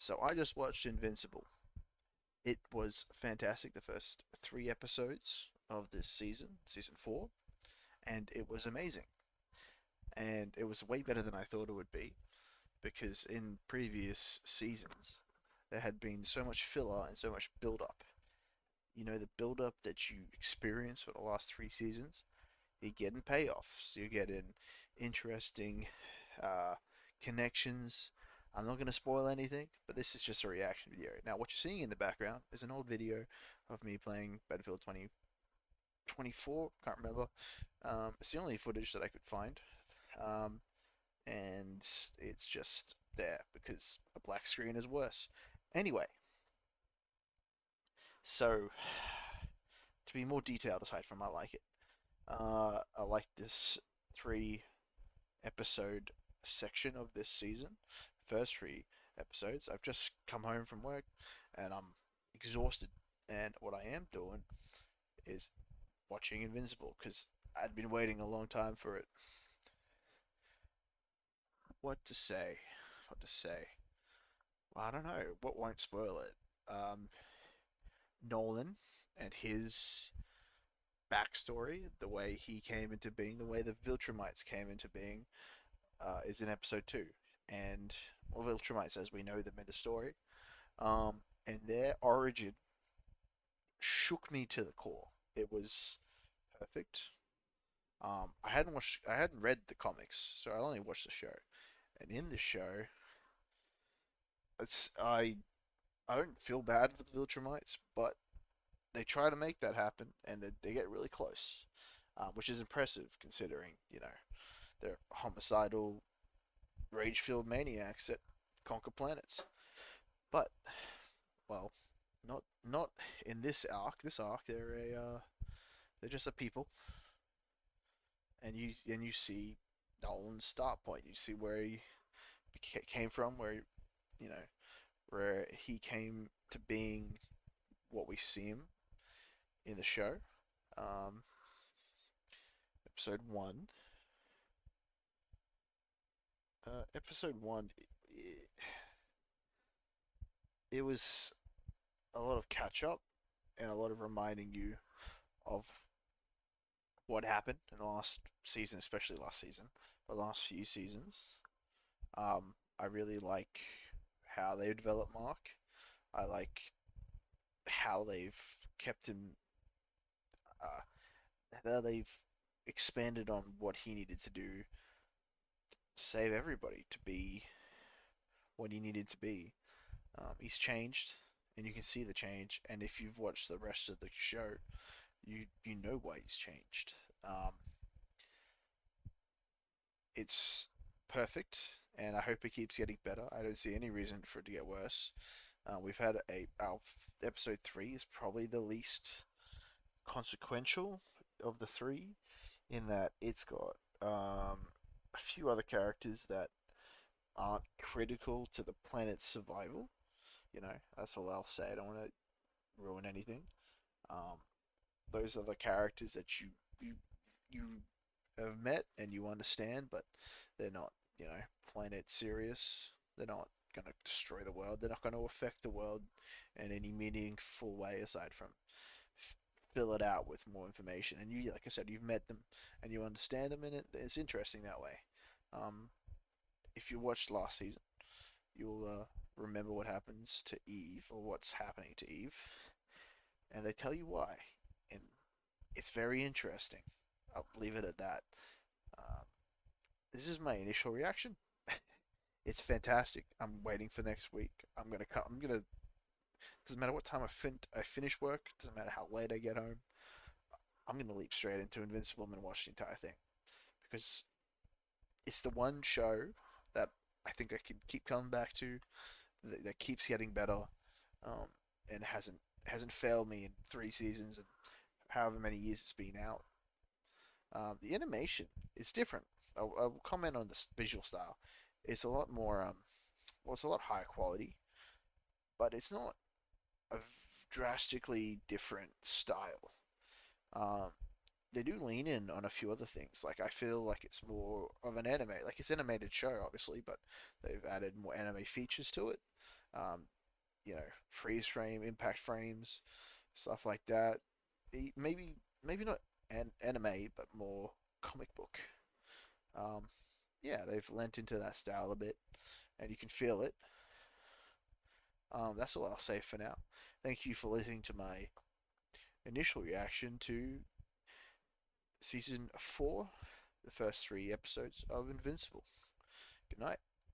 So I just watched Invincible. It was fantastic, the first three episodes of this season, season four, and it was amazing. And it was way better than I thought it would be because in previous seasons there had been so much filler and so much build up. You know, the build up that you experience for the last three seasons, you're getting payoffs. You're getting interesting uh, connections. I'm not going to spoil anything, but this is just a reaction video. Now, what you're seeing in the background is an old video of me playing Battlefield 2024. Can't remember. It's the only footage that I could find. Um, and it's just there because a black screen is worse. Anyway, so to be more detailed, aside from I like it, I like this three episode section of this season. First three episodes. I've just come home from work and I'm exhausted. And what I am doing is watching Invincible because I'd been waiting a long time for it. What to say? What to say? Well, I don't know. What won't spoil it? Nolan and his backstory, the way he came into being, the way the Viltrumites came into being, is in episode two. And well, Viltrumites, as we know them in the story, and their origin shook me to the core. It was perfect. I hadn't read the comics, so I only watched the show. And in the show, it's I don't feel bad for the Viltrumites, but they try to make that happen, and they get really close, which is impressive considering they're homicidal, rage-filled maniacs that conquer planets. But well, not in this arc. This arc, they're just a people, and you see Nolan's start point. You see where he came from, you know where he came to being what we see him in the show. Um, episode one. Episode one. It was a lot of catch up and a lot of reminding you of what happened in the last season, especially last season, the last few seasons. I really like how they develop Mark. I like how they've kept him, uh, how they've expanded on what he needed to do to save everybody, to be what he needed to be. He's changed, and you can see the change. And if you've watched the rest of the show, you know why he's changed. It's perfect, and I hope it keeps getting better. I don't see any reason for it to get worse. We've had our episode three is probably the least consequential of the three, in that it's got a few other characters that aren't critical to the planet's survival. That's all I'll say. I don't want to ruin anything. Um, those are the characters that you have met and you understand, but they're not, planet serious. They're not going to destroy the world. They're not going to affect the world in any meaningful way aside from fill it out with more information. And you, like I said, you've met them and you understand them, and it's interesting that way. Um, if you watched last season, you'll remember what happens to Eve, or what's happening to Eve, and they tell you why, and it's very interesting. I'll leave it at that. Um, this is my initial reaction. It's fantastic. I'm waiting for next week. I'm gonna come. I'm gonna. Doesn't matter what time I finish work. Doesn't matter how late I get home. I'm gonna leap straight into Invincible and watch the entire thing because it's the one show that I think I can keep coming back to, that keeps getting better, and hasn't failed me in three seasons and however many years it's been out. The animation is different. I'll comment on the visual style. It's a lot more, well, it's a lot higher quality, but it's not a drastically different style. Um, they do lean in on a few other things. Like I feel like it's more of an anime. Like it's an animated show, obviously, but they've added more anime features to it. um, freeze frame, impact frames, stuff like that. Maybe not anime, but more comic book. Um, yeah, they've lent into that style a bit, and you can feel it. That's all I'll say for now. Thank you for listening to my initial reaction to season 4, the first 3 episodes of Invincible. Good night.